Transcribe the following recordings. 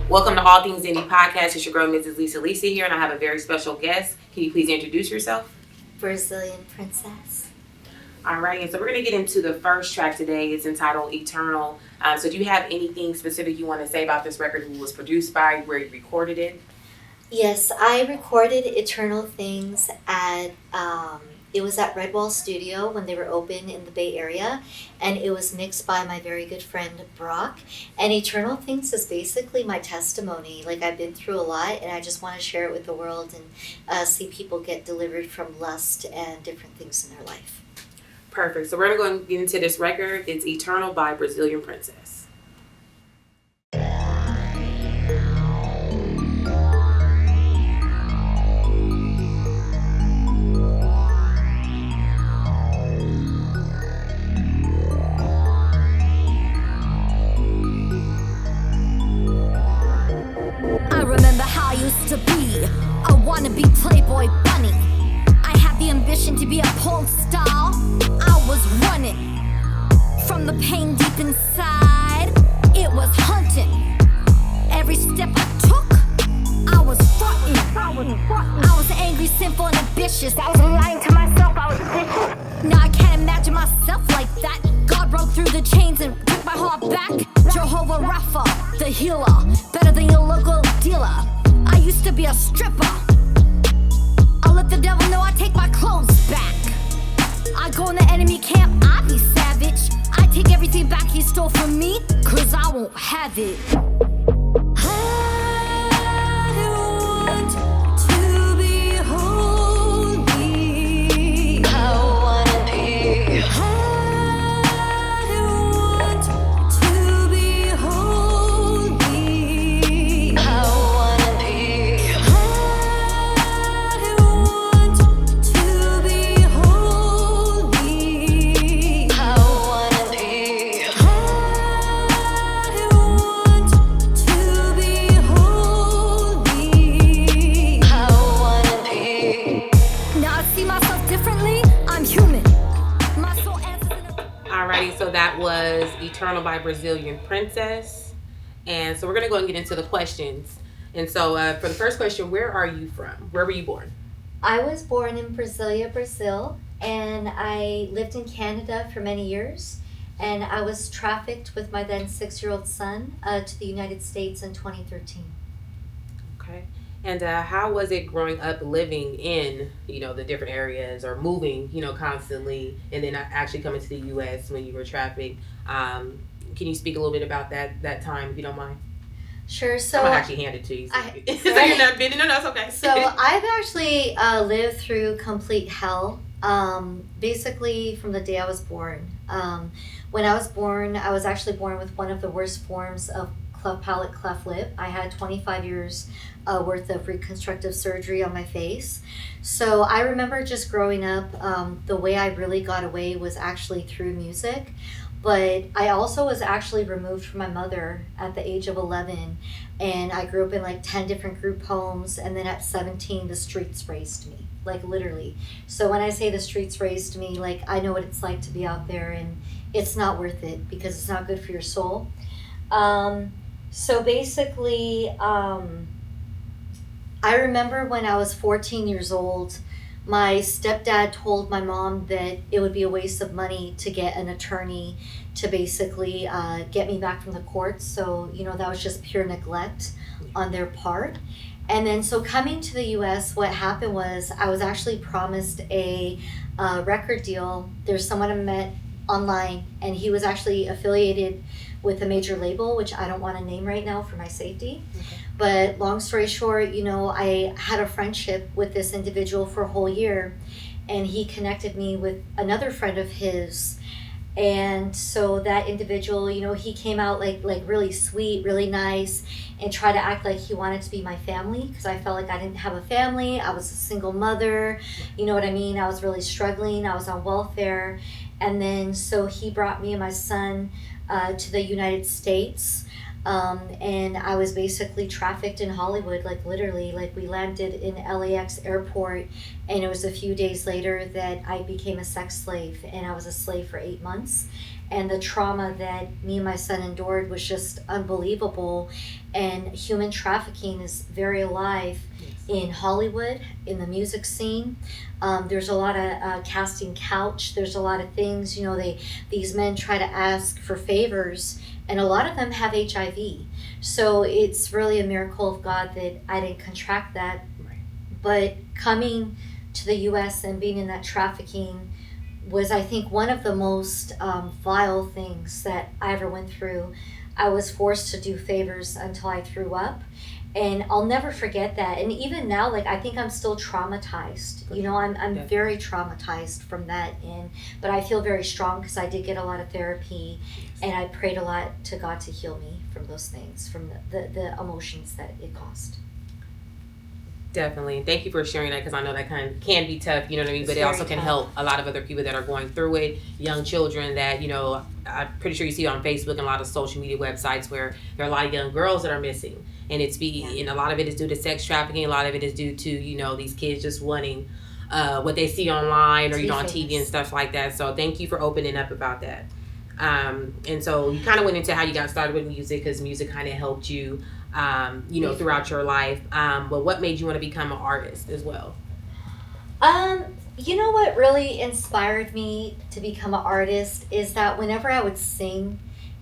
Welcome to All Things Indie Podcast. It's your girl, Mrs. Lisa here, and I have a very special guest. Can you please introduce yourself? Brazilian Princess. All right, and so we're going to get into the first track today. It's entitled Eternal. So do you have anything specific you want to say about this record, who was produced by, where you recorded it? Yes, I recorded Eternal Things at, it was at Redwall Studio when they were open in the Bay Area, and it was mixed by my very good friend Brock. And Eternal Things is basically my testimony. Like, I've been through a lot, and I just want to share it with the world and see people get delivered from lust and different things in their life. Perfect. So we're going to go and get into this record. It's Eternal by Brazilian Princess. To be a wannabe Playboy bunny. I had the ambition to be a porn star. I was running from the pain deep inside. It was hunting. Every step I took, I was fronting. I was angry, sinful, and ambitious. I was lying to myself, I was vicious. Now I can't imagine myself like that. God broke through the chains and took my heart back. Jehovah Rapha, the healer, better than your local dealer. I used to be a stripper. I'll let the devil know I take my clothes back. I go in the enemy camp, I be savage. I take everything back he stole from me, cause I won't have it. So that was Eternal by Brazilian Princess. And so we're going to go and get into the questions. And so for the first question, where are you from? Where were you born? I was born in Brasilia, Brazil, and I lived in Canada for many years. And I was trafficked with my then 6-year-old son to the United States in 2013. Okay. And how was it growing up living in, the different areas or moving, constantly and then actually coming to the U.S. when you were trafficked? Can you speak a little bit about that time, if you don't mind? Sure. So I'm going to actually hand it to you. So you're not bidding. No, it's okay. So I've actually lived through complete hell, basically from the day I was born. When I was born, I was actually born with one of the worst forms of clef lip. I had 25 years worth of reconstructive surgery on my face. So I remember just growing up, the way I really got away was actually through music. But I also was actually removed from my mother at the age of 11. And I grew up in like 10 different group homes. And then at 17, the streets raised me, like literally. So when I say the streets raised me, like I know what it's like to be out there, and it's not worth it because it's not good for your soul. So basically, I remember when I was 14 years old, my stepdad told my mom that it would be a waste of money to get an attorney to basically get me back from the courts. So, that was just pure neglect on their part. And then so coming to the U.S., what happened was I was actually promised a record deal. There's someone I met online, and he was actually affiliated with a major label, which I don't want to name right now for my safety. Okay. But long story short, I had a friendship with this individual for a whole year, and he connected me with another friend of his. And so that individual, he came out like really sweet, really nice, and tried to act like he wanted to be my family, because I felt like I didn't have a family. I was a single mother. You know what I mean? I was really struggling. I was on welfare. And then so he brought me and my son to the United States. And I was basically trafficked in Hollywood, like literally. Like we landed in LAX airport, and it was a few days later that I became a sex slave, and I was a slave for 8 months. And the trauma that me and my son endured was just unbelievable. And human trafficking is very alive in Hollywood, in the music scene. There's a lot of casting couch. There's a lot of things. These men try to ask for favors, and a lot of them have HIV. So it's really a miracle of God that I didn't contract that. Right. But coming to the U.S. and being in that trafficking was, I think, one of the most vile things that I ever went through. I was forced to do favors until I threw up. And I'll never forget that. And even now, like, I think I'm still traumatized. I'm very traumatized from that. But I feel very strong because I did get a lot of therapy, and I prayed a lot to God to heal me from those things, from the emotions that it caused. Definitely. And thank you for sharing that, because I know that can be tough, you know what I mean? But it also can help a lot of other people that are going through it, young children that, I'm pretty sure you see on Facebook and a lot of social media websites where there are a lot of young girls that are missing. And and a lot of it is due to sex trafficking. A lot of it is due to, these kids just wanting what they see online or, on TV and stuff like that. So thank you for opening up about that. And so you kind of went into how you got started with music, because music kind of helped you, throughout your life. But what made you want to become an artist as well? What really inspired me to become an artist is that whenever I would sing,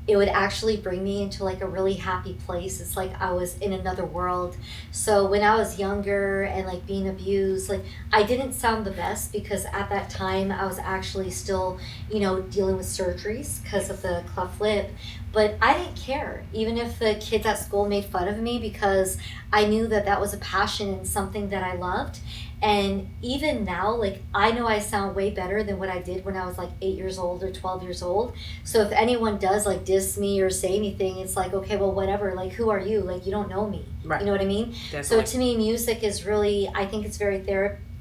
it would actually bring me into like a really happy place. It's like I was in another world. So when I was younger and like being abused, like I didn't sound the best, because at that time I was actually still, dealing with surgeries because of the cleft lip. But I didn't care, even if the kids at school made fun of me, because I knew that that was a passion and something that I loved. And even now, like, I know I sound way better than what I did when I was like 8 years old or 12 years old. So if anyone does like diss me or say anything, it's like, okay, well, whatever. Like, who are you? Like, you don't know me. Right. You know what I mean? Definitely. So to me, music is really, I think it's very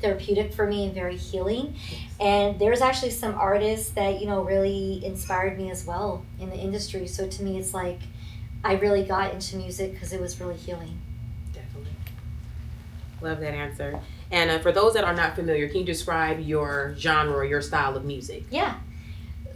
therapeutic for me and very healing. And there's actually some artists that, really inspired me as well in the industry. So to me, it's like I really got into music because it was really healing. Definitely. Love that answer. And for those that are not familiar, can you describe your genre or your style of music? Yeah.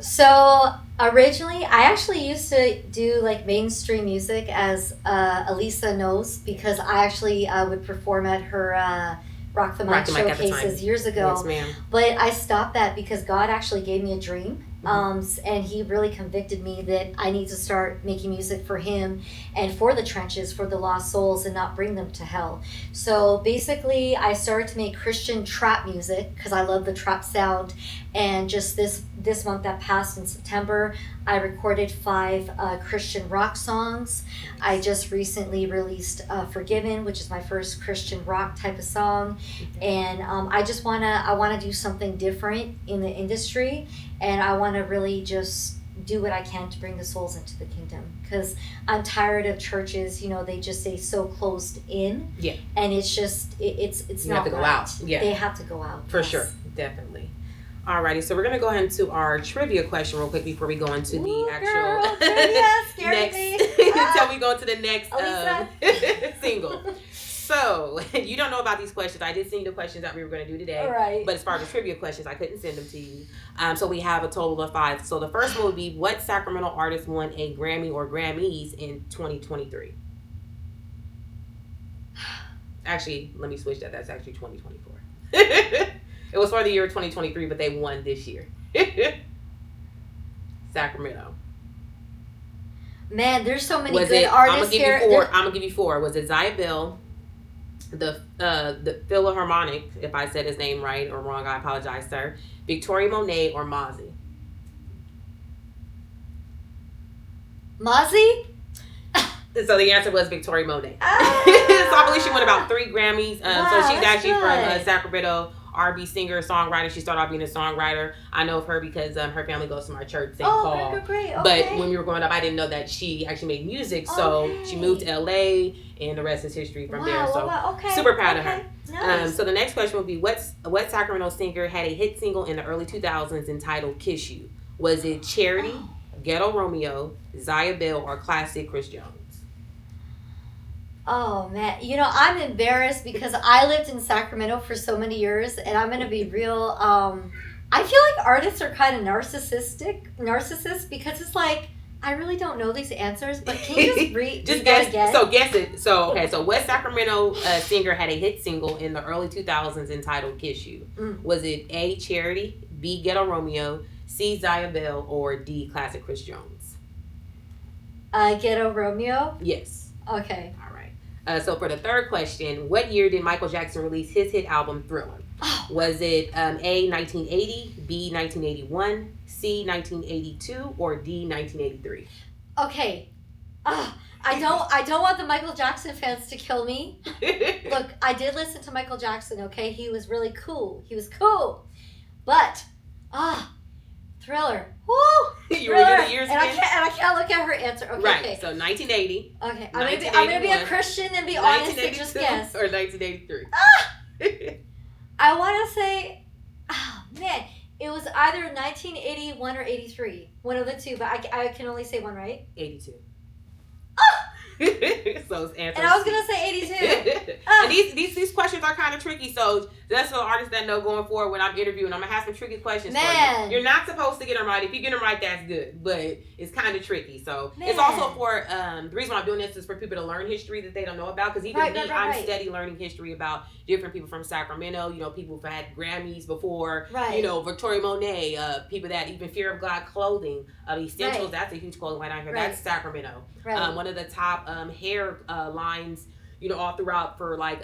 So originally, I actually used to do like mainstream music, as Elisa knows, because I actually would perform at her Rock the Mic showcases years ago. Yes, ma'am. But I stopped that because God actually gave me a dream. And he really convicted me that I need to start making music for him and for the trenches, for the lost souls, and not bring them to hell. So basically, I started to make Christian trap music because I love the trap sound. And just this month that passed in September, I recorded 5 Christian rock songs. I just recently released Forgiven, which is my first Christian rock type of song. And I wanna do something different in the industry, and I want to really just do what I can to bring the souls into the kingdom, because I'm tired of churches, they just stay so closed in. Yeah. And it's just it's you not have to go right. out. Yeah. They have to go out. For sure. Definitely. Alrighty, so we're gonna go ahead into our trivia question real quick before we go into the actual girl, trivia scared me. until we go into the next single. So you don't know about these questions. I did send you the questions that we were going to do today. Right. But as far as the trivia questions, I couldn't send them to you. So we have a total of 5. So the first one would be, what Sacramento artist won a Grammy or Grammys in 2023? Actually, let me switch that. That's actually 2024. It was for the year 2023, but they won this year. Sacramento. Man, there's so many good artists here. I'm gonna give you 4. Was it Zaya Bell, the Philharmonic, if I said his name right or wrong, I apologize, sir, Victoria Monet, or Mozzie? Mozzie? So the answer was Victoria Monet. So I believe she won about 3 Grammys. Wow, so she's actually good. from Sacramento, R&B singer, songwriter. She started off being a songwriter. I know of her because her family goes to my church, St. Paul. Great. Okay. But when we were growing up, I didn't know that she actually made music. So she moved to LA, and the rest is history from there. So super proud of her. Nice. So the next question would be, what Sacramento singer had a hit single in the early 2000s entitled "Kiss You"? Was it Charity, Ghetto Romeo, Zaya Bell, or classic Chris Jones? Oh man, I'm embarrassed because I lived in Sacramento for so many years, and I'm gonna be real. I feel like artists are kind of narcissists because it's like I really don't know these answers, but can you just read? Just guess. So guess it. So okay. So what Sacramento singer had a hit single in the early 2000s entitled "Kiss You"? Was it A. Charity, B. Ghetto Romeo, C. Zaya Bell, or D. Classic Chris Jones? Ghetto Romeo. Yes. Okay. All right. So for the third question, what year did Michael Jackson release his hit album Thriller? Oh. Was it A. 1980, B. 1981, C. 1982, or D. 1983? Okay. I don't want the Michael Jackson fans to kill me. Look, I did listen to Michael Jackson, okay? He was really cool. He was cool. But Thriller. Woo! You were the years and I can't look at her answer. Okay. Right. Okay. So 1980. Okay. I'm gonna be a Christian and be honest and just guess. Or 1983. I want to say, man, it was either 1981 or 83. One of the two, but I can only say one, right? 82. So it's answer. And I was gonna say 82. And these questions are kind of tricky, so that's for the artists that know going forward when I'm interviewing. I'm gonna have some tricky questions for you. You're not supposed to get them right. If you get them right, that's good, but it's kind of tricky. So it's also for the reason why I'm doing this is for people to learn history that they don't know about. Because even I'm steady learning history about different people from Sacramento. People who've had Grammys before. Right. Victoria Monet. People that even Fear of God clothing. Essentials. That's a huge clothing line out here. Right. That's Sacramento. Right. One of the top hair lines, all throughout for like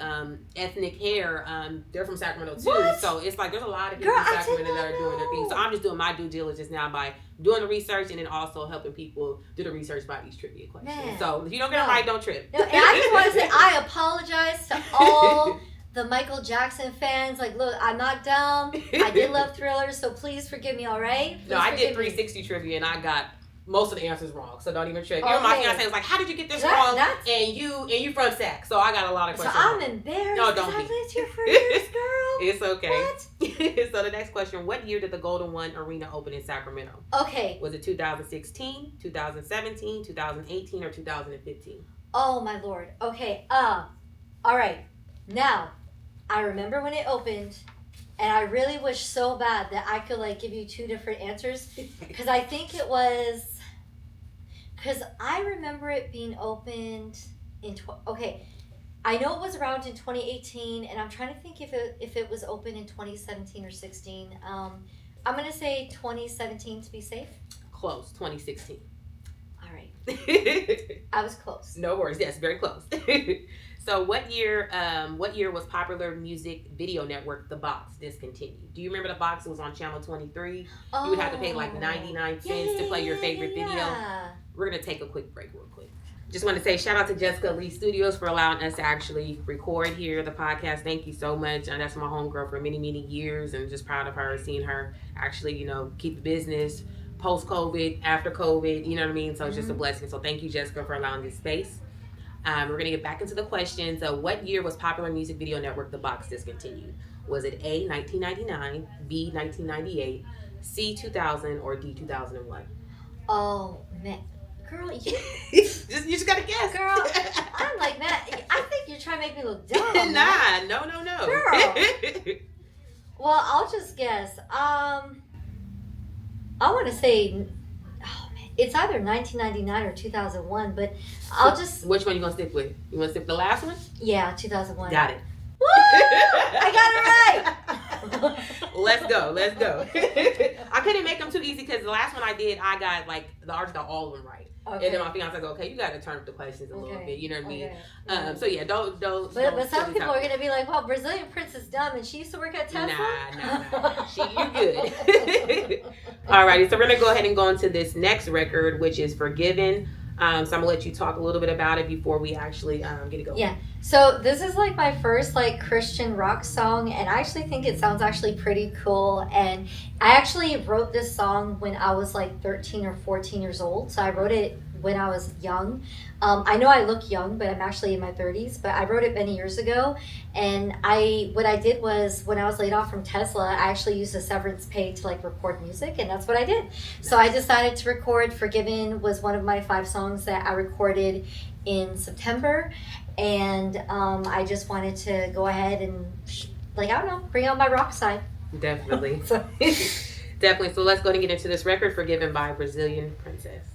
ethnic hair. They're from Sacramento too. What? So it's like there's a lot of people in Sacramento that are doing their thing. So I'm just doing my due diligence now by doing the research and then also helping people do the research by these trivia questions. Man. So if you don't get them right, don't trip. No, and I just want to say I apologize to all the Michael Jackson fans. Like, look, I'm not dumb. I did love Thriller, so please forgive me, all right? No, I did 360 trivia and I got most of the answers wrong, so don't even trip. My fiance was like, "How did you get this wrong?" And you from Sac, so I got a lot of questions. So I'm embarrassed. No, don't be. I've lived here for years, girl. It's okay. What? So the next question: what year did the Golden One Arena open in Sacramento? Okay. Was it 2016, 2017, 2018, or 2015? Oh my lord. Okay. All right. Now, I remember when it opened. And I really wish so bad that I could give you two different answers because I think it was because I remember it being opened in I know it was around in 2018 and I'm trying to think if it was open in 2017 or 16. I'm gonna say 2017 to be safe. Close, 2016. All right. I was close. No worries. Yes, very close. So what year was popular music video network The Box discontinued? Do you remember The Box? It was on channel 23. Oh, you would have to pay like 99 cents to play your favorite video. We're going to take a quick break real quick. Just want to say shout out to Jessica Lee Studios for allowing us to actually record here the podcast. Thank you so much. And that's my homegirl for many, many years and just proud of her, seeing her actually, keep the business post-COVID, after COVID, you know what I mean? So it's just a blessing. So thank you, Jessica, for allowing this space. We're going to get back into the questions. What year was popular music video network The Box discontinued? Was it A, 1999, B, 1998, C, 2000, or D, 2001? Oh, man. Girl, you just got to guess. Girl, I'm like, man, I think you're trying to make me look dumb. Nah, no. Girl. Well, I'll just guess. I want to say... It's either 1999 or 2001, but I'll just... Which one you going to stick with? You want to stick with the last one? Yeah, 2001. Got it. Woo! I got it right! Let's go. I couldn't make them too easy because the last one I did, I got the artist got all of them right. Okay. And then my fiance goes, okay, you got to turn up the questions a little bit. You know what I mean? Okay. So yeah, don't. But some people are gonna be like, well, Brazilian Prince is dumb, and she used to work at Tesla. Nah. You good? Alrighty, so we're gonna go ahead and go into this next record, which is Forgiven. So I'm gonna let you talk a little bit about it before we actually get it going. Yeah. So this is my first Christian rock song, and I actually think it sounds actually pretty cool. And I actually wrote this song when I was 13 or 14 years old. So I wrote it when I was young. I know I look young, but I'm actually in my 30s. But I wrote it many years ago, and what I did was when I was laid off from Tesla, I actually used a severance pay to record music, and that's what I did. So I decided to record. Forgiven was one of my 5 songs that I recorded in September, and I just wanted to go ahead and like, I don't know, bring out my rock side. Definitely. So, Definitely. So let's go and get into this record, Forgiven by Brazilian Princess.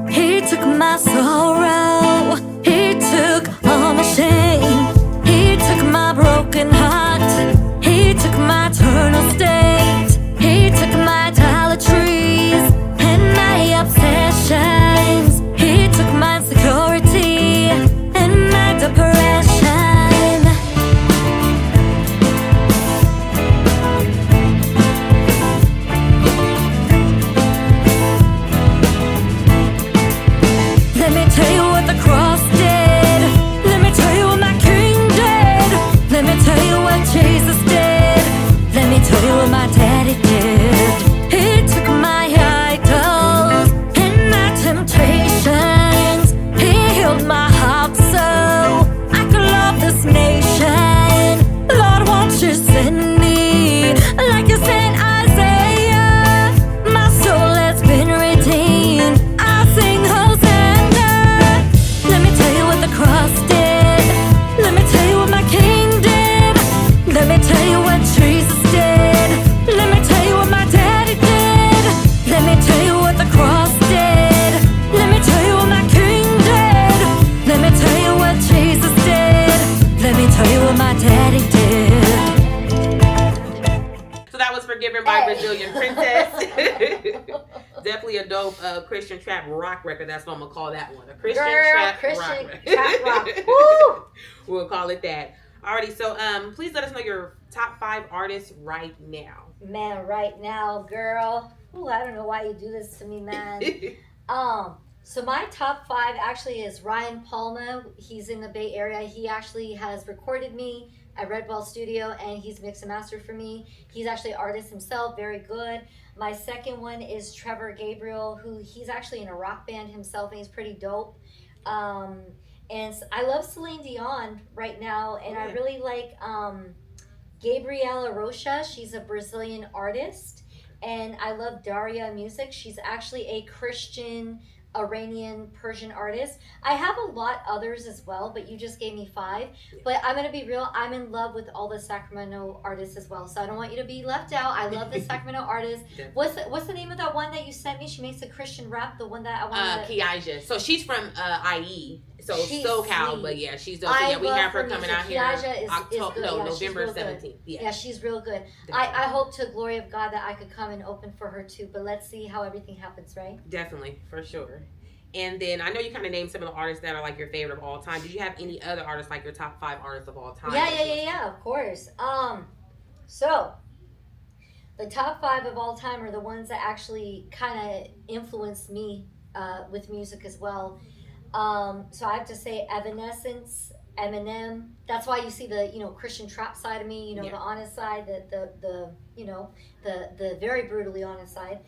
He took my sorrow, he took all my shame, he took my broken heart, he took my eternal state, he took my idolatries and my obsessions, he took my insecurity and my depression. Let me tell you what the cross did. Let me tell you what my king did. Let me tell you what Jesus did. Let me tell you what my daddy did. He took my idols and my temptations. He healed my heart so I could love this nation. Lord, won't you send me like you sent Isaiah? My soul has been redeemed. I sing Hosanna. Let me tell you what the cross did. Let me tell you what my king did. Let me tell you what Jesus did. Let me tell you what my daddy did. Let me tell you what the cross did. Let me tell you what my king did. Let me tell you what Jesus did. Let me tell you what my daddy did. So that was Forgiven by Brazilian Princess. Definitely a dope Christian trap rock record. That's what I'm gonna call that one. A Christian trap rock record. trap rock. Woo! We'll call it that. Alrighty, so please let us know your top 5 artists right now. Man, right now, girl. Ooh, I don't know why you do this to me, man. So my top 5 actually is Ryan Palma. He's in the Bay Area. He actually has recorded me at Redwall Studio, and he's mixed and mastered for me. He's actually an artist himself, very good. My second one is Trevor Gabriel, who he's actually in a rock band himself, and he's pretty dope. And I love Celine Dion right now, and I really like Gabriela Rocha. She's a Brazilian artist, and I love Daria Music. She's actually a Christian Iranian Persian artist. I have a lot others as well, but you just gave me 5. But I'm gonna be real, I'm in love with all the Sacramento artists as well, so I don't want you to be left out. I love the Sacramento artists. What's the name of that one that you sent me? She makes a Christian rap, the one that I want to... Kiaja. So she's from IE, so She's SoCal, sweet. but yeah, she's dope. So, yeah, we have her coming out here Kiaja is October, good. no, Yeah, November she's real 17th. good. Yeah. Yeah, she's real good. I hope to the glory of God that I could come and open for her too, but let's see how everything happens, right? Definitely, for sure. And then I know you kind of named some of the artists that are like your favorite of all time. Did you have any other artists like your top 5 artists of all time? Yeah, of course. So the top 5 of all time are the ones that actually kind of influenced me with music as well. So I have to say Evanescence, Eminem. That's why you see the Christian trap side of me, the honest side, the very brutally honest side.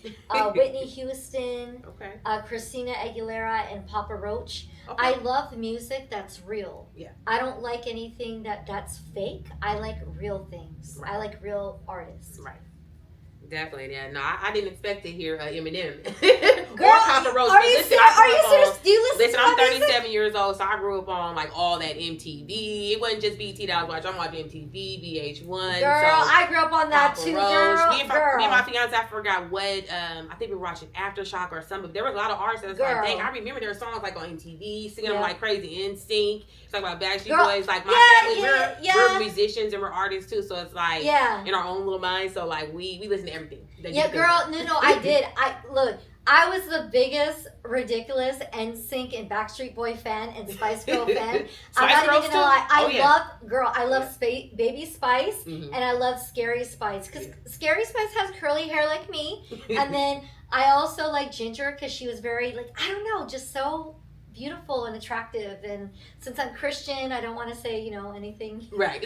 Whitney Houston, Christina Aguilera, and Papa Roach. Okay. I love music that's real. Yeah. I don't like anything that's fake. I like real things. Right. I like real artists. Right. Definitely, yeah. No, I didn't expect to hear Eminem Girl, or Papa Roach. Are you serious? Do you listen? Listen, I'm 37 years old, so I grew up on like all that MTV. It wasn't just BT that I was watching. I'm watching MTV, VH1. Girl, so I grew up on that Papa too, Roach. girl. Me and my fiance, I forgot what. I think we were watching Aftershock or something. There was a lot of artists that was like, dang, I remember there were songs like on MTV singing them like crazy. NSYNC. It's like about Backstreet Boys. Like my family, we're musicians and we're artists too. So it's like in our own little minds. So like we listen to everything. Yeah, girl. No, I did. I was the biggest ridiculous NSYNC and Backstreet Boy fan and Spice Girl fan. I'm not even gonna lie. I love Baby Spice and I love Scary Spice because Scary Spice has curly hair like me, and then I also like Ginger because she was very I don't know, just so beautiful and attractive. And since I'm Christian, I don't want to say anything. Right.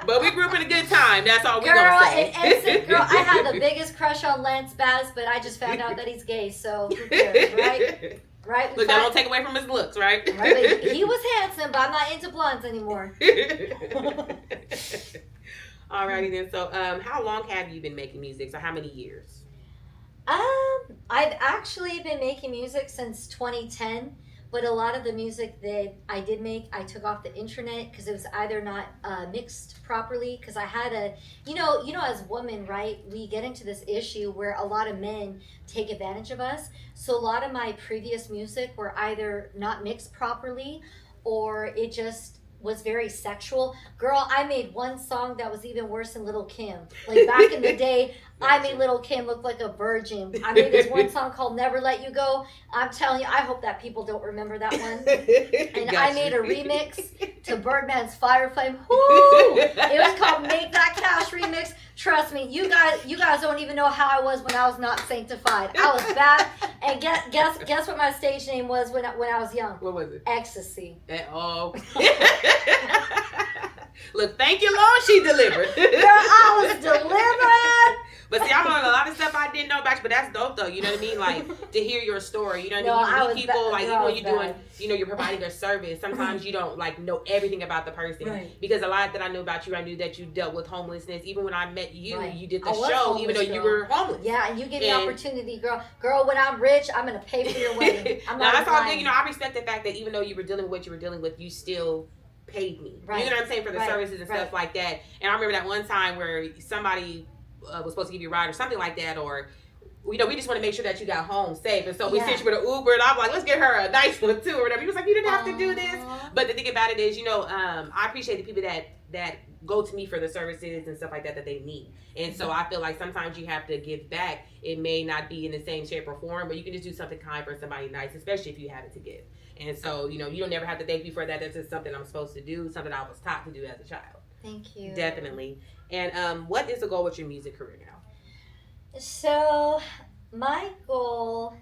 But we grew up in a good time. That's all we gonna say. Girl, I had the biggest crush on Lance Bass, but I just found out that he's gay. So who cares, right? Right. Look, that don't take away from his looks, right? Right. But he was handsome, but I'm not into blondes anymore. Alrighty then. So, how long have you been making music? So, how many years? I've actually been making music since 2010, but a lot of the music that I did make, I took off the internet because it was either not mixed properly. Because I had a, as women, right? We get into this issue where a lot of men take advantage of us. So a lot of my previous music were either not mixed properly, or it just was very sexual. Girl, I made one song that was even worse than Little Kim. Like back in the day, I made Little Kim look like a virgin. I made this one song called Never Let You Go. I'm telling you, I hope that people don't remember that one. And I made a remix to Birdman's Fire Flame. Woo! It was called Make That Cash Remix. Trust me, you guys don't even know how I was when I was not sanctified. I was bad. And guess what my stage name was when I was young? What was it? Ecstasy. Oh. Look, thank you, Lord, she delivered. Girl, I was delivered. But see, I'm on a lot of stuff I didn't know about you, but that's dope though. You know what I mean? Like to hear your story. You know what I mean? You meet people like even when you're doing, you're providing a service. Sometimes you don't like know everything about the person. Right. Because a lot that I knew about you, I knew that you dealt with homelessness. Even when I met you, Right. you did the I was show, homeless, even though you girl. were homeless. Yeah, and you give me opportunity, girl. Girl, when I'm rich, I'm gonna pay for your wedding. I'm now not that's all lying. good. I respect the fact that even though you were dealing with what you were dealing with, you still paid me. Right. You know what I'm saying, for the Right. services and stuff like that. And I remember that one time where somebody was supposed to give you a ride or something like that, or we just want to make sure that you got home safe, and so we sent you with an Uber, and I'm like, let's get her a nice one too, or whatever. He was like, you didn't have to do this. But the thing about it is, I appreciate the people that go to me for the services and stuff like that they need. And so I feel like sometimes you have to give back. It may not be in the same shape or form, but you can just do something kind for somebody nice, especially if you have it to give. And so, you don't never have to thank me for that. That's just something I'm supposed to do, something I was taught to do as a child. Thank you. Definitely. And what is the goal with your music career now? So my goal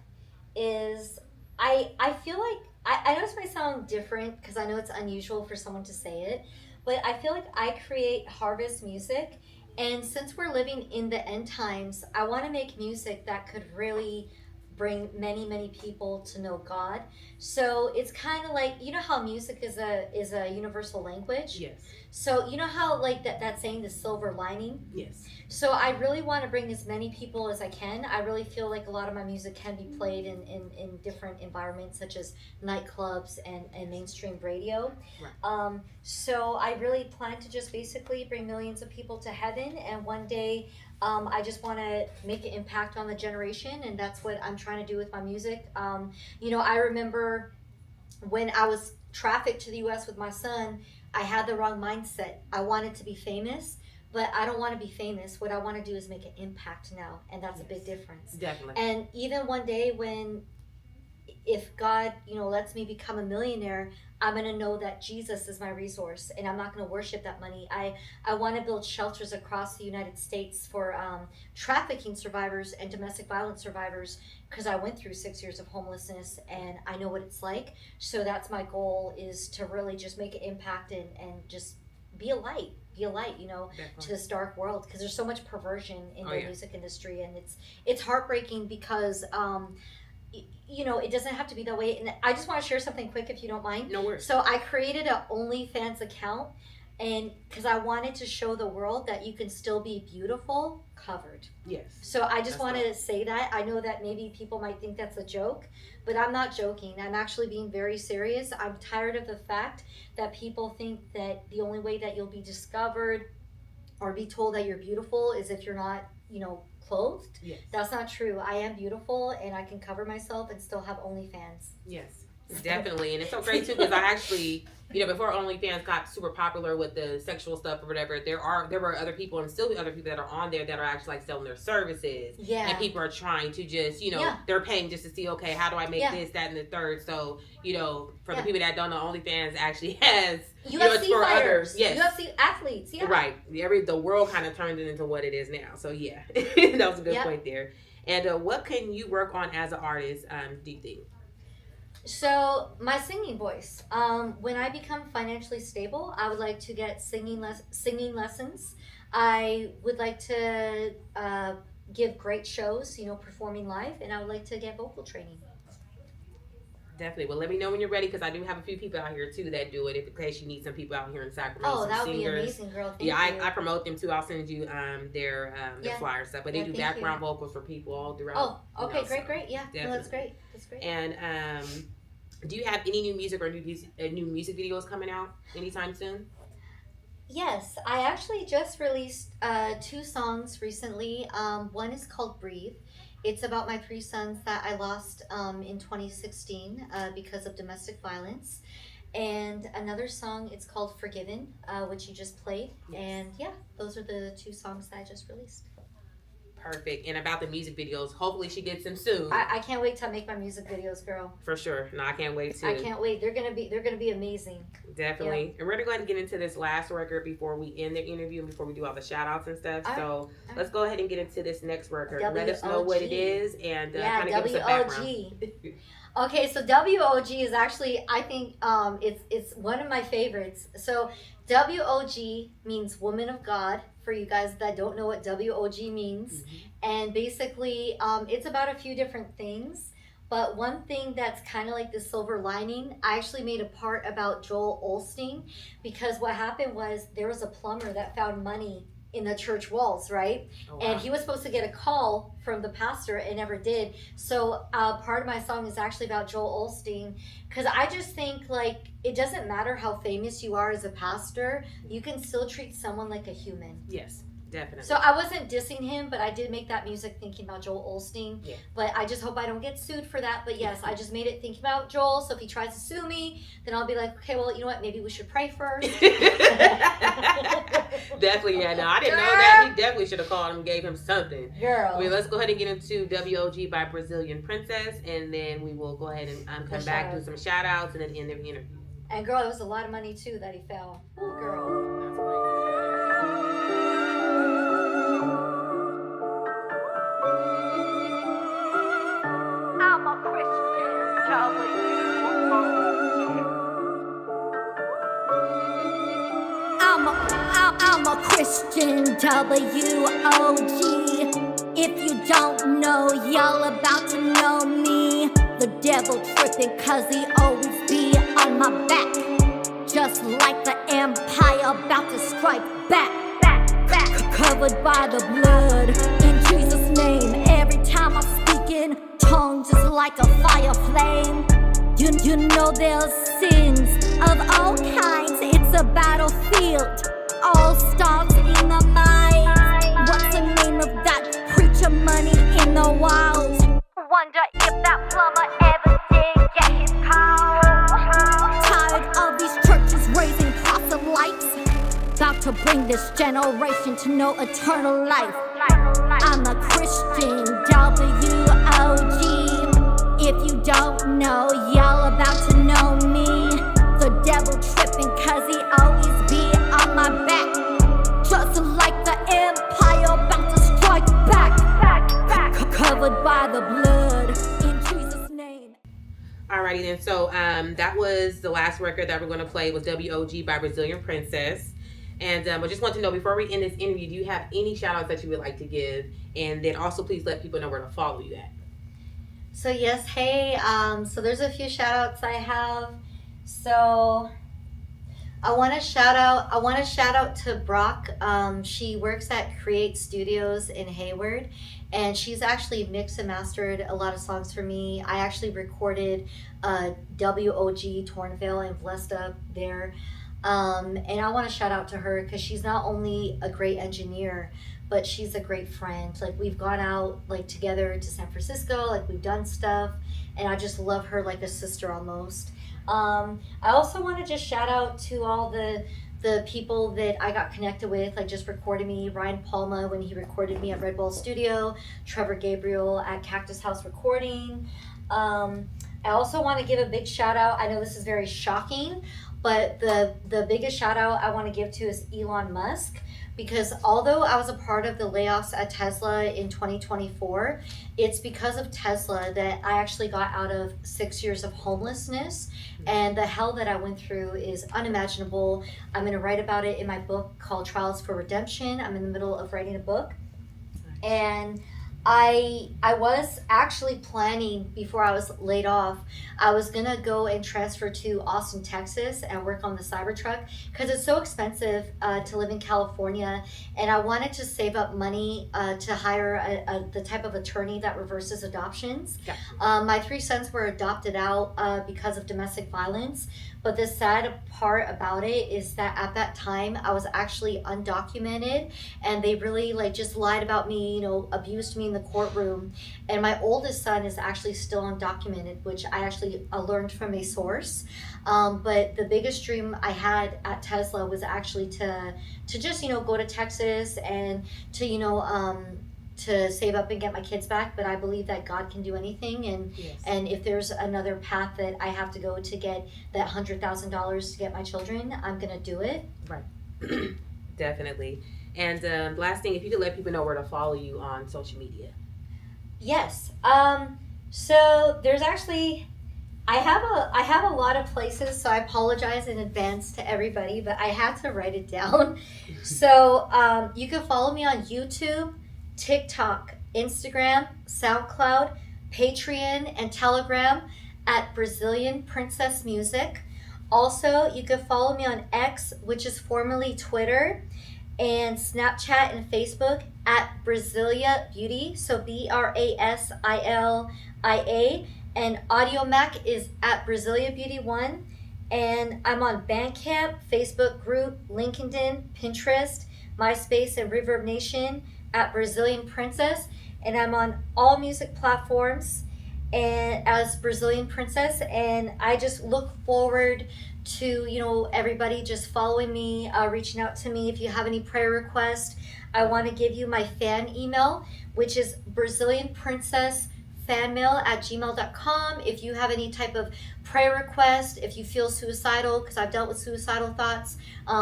is I feel like I know this might sound different because I know it's unusual for someone to say it, but I feel like I create harvest music, and since we're living in the end times, I want to make music that could really bring many people to know God. So it's kind of like, how music is a universal language. Yes. So you know how like that saying, the silver lining. Yes. So I really want to bring as many people as I can. I really feel like a lot of my music can be played in different environments, such as nightclubs and mainstream radio. Right. So I really plan to just basically bring millions of people to heaven, and one day I just want to make an impact on the generation, and that's what I'm trying to do with my music. I remember when I was trafficked to the U.S. with my son, I had the wrong mindset. I wanted to be famous, but I don't want to be famous. What I want to do is make an impact now, and that's a big difference. Definitely. And even one day if God, lets me become a millionaire, I'm going to know that Jesus is my resource, and I'm not going to worship that money. I want to build shelters across the United States for trafficking survivors and domestic violence survivors, because I went through 6 years of homelessness and I know what it's like. So that's my goal, is to really just make an impact and just be a light, to this dark world, because there's so much perversion in the music industry, and it's heartbreaking because it doesn't have to be that way. And I just want to share something quick, if you don't mind. No worries. So I created an OnlyFans account, and because I wanted to show the world that you can still be beautiful covered. Yes. So I just wanted to say that. I know that maybe people might think that's a joke, but I'm not joking. I'm actually being very serious. I'm tired of the fact that people think that the only way that you'll be discovered or be told that you're beautiful is if you're not, clothed. Yes. That's not true. I am beautiful, and I can cover myself and still have OnlyFans. Yes, definitely. And it's so great too, because I actually, before OnlyFans got super popular with the sexual stuff or whatever, there were other people, and still other people that are on there that are actually like selling their services. Yeah. And people are trying to just, they're paying just to see, okay, how do I make this, that, and the third. So, for the people that don't know, OnlyFans actually has, UFC it's for fighters, others. Yes. UFC athletes, yeah. Right. The world kind of turned it into what it is now. So yeah, that was a good point there. And what can you work on as an artist, do you think? So my singing voice. When I become financially stable, I would like to get singing lessons. I would like to give great shows, performing live, and I would like to get vocal training. Definitely. Well, let me know when you're ready because I do have a few people out here too that do it. If in case you need some people out here in Sacramento, Oh, some that would be singers. amazing, girl. Thank Yeah, you. I promote them too. I'll send you their Yeah. flyer stuff. But they Yeah, do thank background you. vocals for people all throughout. Oh, okay, you know, great, so great. Yeah, no, definitely. that's great. That's great. And do you have any new music or new music videos coming out anytime soon? Yes, I actually just released two songs recently. One is called Breathe. It's about my three sons that I lost in 2016 because of domestic violence. And another song, it's called Forgiven, which you just played. Yes. And yeah, those are the two songs that I just released. Perfect. And about the music videos, hopefully she gets them soon. I can't wait to make my music videos, girl. For sure. No, I can't wait to. I can't wait. They're gonna be amazing. Definitely. Yeah. And we're gonna go ahead and get into this last record before we end the interview and before we do all the shout outs and stuff. All so right. let's go ahead and get into this next record. Let us know WOG. what it is and kind of give us a background. Okay, so WOG is actually, I think it's one of my favorites. So WOG means Woman of God, for you guys that don't know what WOG means. Mm-hmm. And basically, it's about a few different things. But one thing that's kind of like the silver lining, I actually made a part about Joel Osteen because what happened was there was a plumber that found money in the church walls, right? Oh, wow. And he was supposed to get a call from the pastor and never did. So part of my song is actually about Joel Osteen because I just think like it doesn't matter how famous you are as a pastor, you can still treat someone like a human. Yes, definitely. So I wasn't dissing him, but I did make that music thinking about Joel Osteen. Yeah. But I just hope I don't get sued for that. But yes, I just made it thinking about Joel. So if he tries to sue me, then I'll be like, okay, well, you know what? Maybe we should pray first. Definitely, yeah. No, I didn't know that. He definitely should have called him and gave him something. Girl. Well, let's go ahead and get into WOG by Brazilian Princess, and then we will go ahead and come back, do some shout outs, and then end the interview. And girl, it was a lot of money too that he fell. Ooh, girl. I'm a Christian, I'm a Christian WOG. If you don't know, y'all about to know me. The devil tripping cause he always be on my back. Just like the empire about to strike back. Covered by the blood, in Jesus' name. Every time I'm speaking, tongue just like a fire flame. You know there's sins of all kinds. It's a battlefield, all starts in the mind. What's the name of that preacher? Money in the walls. Wonder if that plumber ever did get his call. Tired of these churches raising proselytes, about to bring this generation to know eternal life. I'm a Christian WOG. If you don't know, y'all about to know me. The devil tripping cause he always be on my back. Just like the empire about to strike back. Covered by the blood, in Jesus' name. Alrighty then, so that was the last record that we're going to play was WOG by Brazilian Princess. And I just want to know, before we end this interview, do you have any shout outs that you would like to give? And then also please let people know where to follow you at. So yes, hey, so there's a few shout outs I have. So I want to shout out to Brock. She works at Create Studios in Hayward, and she's actually mixed and mastered a lot of songs for me. I actually recorded WOG Tornville and Blessed Up there. And I want to shout out to her because she's not only a great engineer, but she's a great friend. Like we've gone out like together to San Francisco, like we've done stuff, and I just love her like a sister almost. I also want to just shout out to all the people that I got connected with, like just recorded me, Ryan Palma when he recorded me at Red Bull Studio, Trevor Gabriel at Cactus House Recording. I also want to give a big shout out. I know this is very shocking, but the biggest shout out I want to give to is Elon Musk, because although I was a part of the layoffs at Tesla in 2024, it's because of Tesla that I actually got out of 6 years of homelessness, and the hell that I went through is unimaginable. I'm going to write about it in my book called Trials for Redemption. I'm in the middle of writing a book. And I was actually planning before I was laid off. I was gonna go and transfer to Austin, Texas, and work on the Cybertruck because it's so expensive to live in California, and I wanted to save up money to hire the type of attorney that reverses adoptions. Yeah. My three sons were adopted out because of domestic violence. But the sad part about it is that at that time I was actually undocumented, and they really like just lied about me, abused me in the courtroom. And my oldest son is actually still undocumented, which I actually learned from a source. But the biggest dream I had at Tesla was actually to just go to Texas and to save up and get my kids back. But I believe that God can do anything, and Yes. and if there's another path that I have to go to get that $100,000 to get my children, I'm gonna do it. Right. Definitely. And last thing, if you could let people know where to follow you on social media. Yes. So there's actually I have a lot of places, so I apologize in advance to everybody, but I had to write it down. So you can follow me on YouTube, TikTok, Instagram, SoundCloud, Patreon, and Telegram at Brazilian Princess Music. Also, you can follow me on X, which is formerly Twitter, and Snapchat and Facebook at Brasilia Beauty, so Brasilia, and Audiomac is at Brasilia Beauty 1, and I'm on Bandcamp, Facebook group, LinkedIn, Pinterest, MySpace, and Reverb Nation at Brazilian Princess, and I'm on all music platforms and as Brazilian Princess, and I just look forward to everybody just following me, reaching out to me. If you have any prayer requests, I want to give you my fan email, which is BrazilianPrincessFanmail@gmail.com. If you have any type of prayer request, if you feel suicidal, because I've dealt with suicidal thoughts,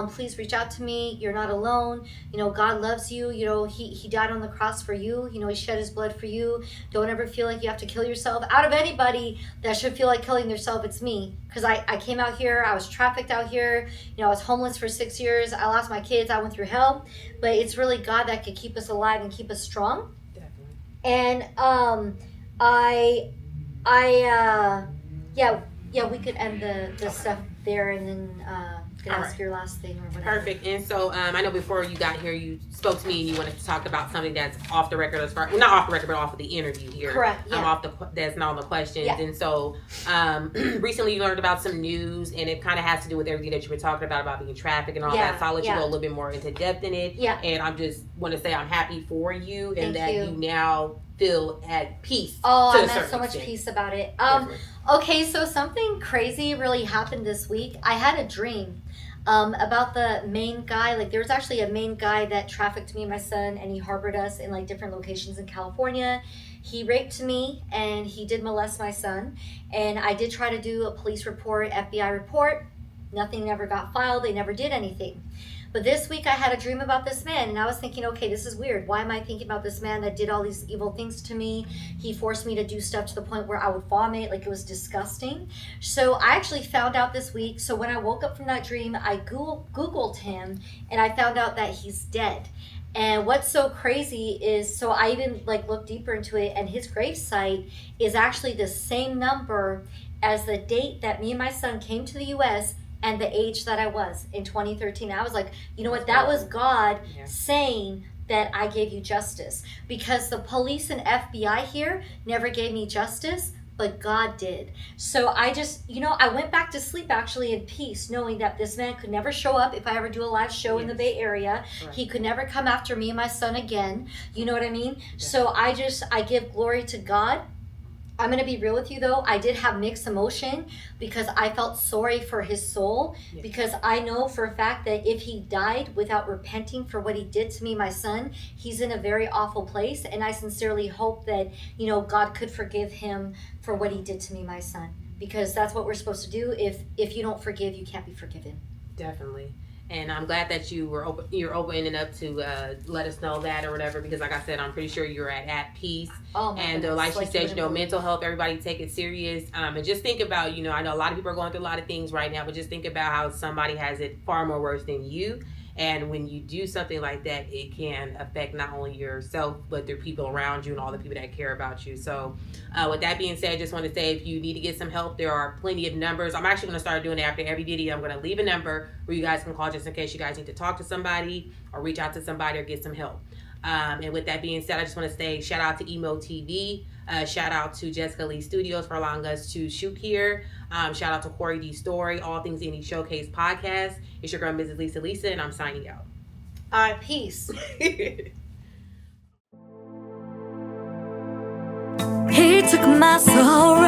please reach out to me. You're not alone. God loves you. He died on the cross for you. He shed his blood for you. Don't ever feel like you have to kill yourself. Out of anybody that should feel like killing themselves, it's me. Because I came out here, I was trafficked out here. I was homeless for 6 years. I lost my kids. I went through hell. But it's really God that could keep us alive and keep us strong. Definitely. And we could end the stuff there, and then could All ask right. your last thing or whatever. Perfect. And so I know before you got here, you spoke to me and you wanted to talk about something that's off the record, as far not off the record, but off of the interview here. Correct. Yeah. That's not on the questions. Yeah. And so recently you learned about some news, and it kind of has to do with everything that you were talking about being trafficked and all Yeah, that. So I'll let you yeah. go a little bit more into depth in it. Yeah. And I just want to say I'm happy for you, and Thank that you. you now feel at peace. Oh, to I a have certain so much extent. peace about it. Definitely. Okay, so something crazy really happened this week. I had a dream about the main guy. Like, there was actually a main guy that trafficked me and my son, and he harbored us in like different locations in California. He raped me and he did molest my son. And I did try to do a police report, FBI report. Nothing ever got filed. They never did anything. But this week I had a dream about this man, and I was thinking, okay, this is weird. Why am I thinking about this man that did all these evil things to me? He forced me to do stuff to the point where I would vomit, like it was disgusting. So I actually found out this week. So when I woke up from that dream, I Googled him, and I found out that he's dead. And what's so crazy is, so I even like looked deeper into it, and his gravesite is actually the same number as the date that me and my son came to the U.S. and the age that I was in 2013. I was like, you know what, that was God Yeah. saying that I gave you justice. Because the police and FBI here never gave me justice, but God did. So I just, I went back to sleep actually in peace, knowing that this man could never show up if I ever do a live show in the Bay Area. Right. He could never come after me and my son again. You know what I mean? So I give glory to God. I'm going to be real with you though. I did have mixed emotion because I felt sorry for his soul, Yeah. because I know for a fact that if he died without repenting for what he did to me, my son, he's in a very awful place. And I sincerely hope that, God could forgive him for what he did to me, my son, because that's what we're supposed to do. If you don't forgive, you can't be forgiven. Definitely. And I'm glad that you're open enough to let us know that or whatever, because like I said, I'm pretty sure you're at peace. Oh my And goodness. like she said, you wouldn't mental health, everybody take it serious. And just think about, I know a lot of people are going through a lot of things right now, but just think about how somebody has it far more worse than you. And when you do something like that, it can affect not only yourself, but the people around you and all the people that care about you. So, with that being said, I just want to say if you need to get some help, there are plenty of numbers. I'm actually going to start doing it after every video. I'm going to leave a number where you guys can call just in case you guys need to talk to somebody or reach out to somebody or get some help. And with that being said, I just want to say shout out to E-Moe TV. Shout out to Jessica Lee Studios for allowing us to shoot here. Shout out to Corey D. Story, All Things Indie Showcase podcast. It's your girl, Mrs. Lisa, and I'm signing out. All right, peace. He took my soul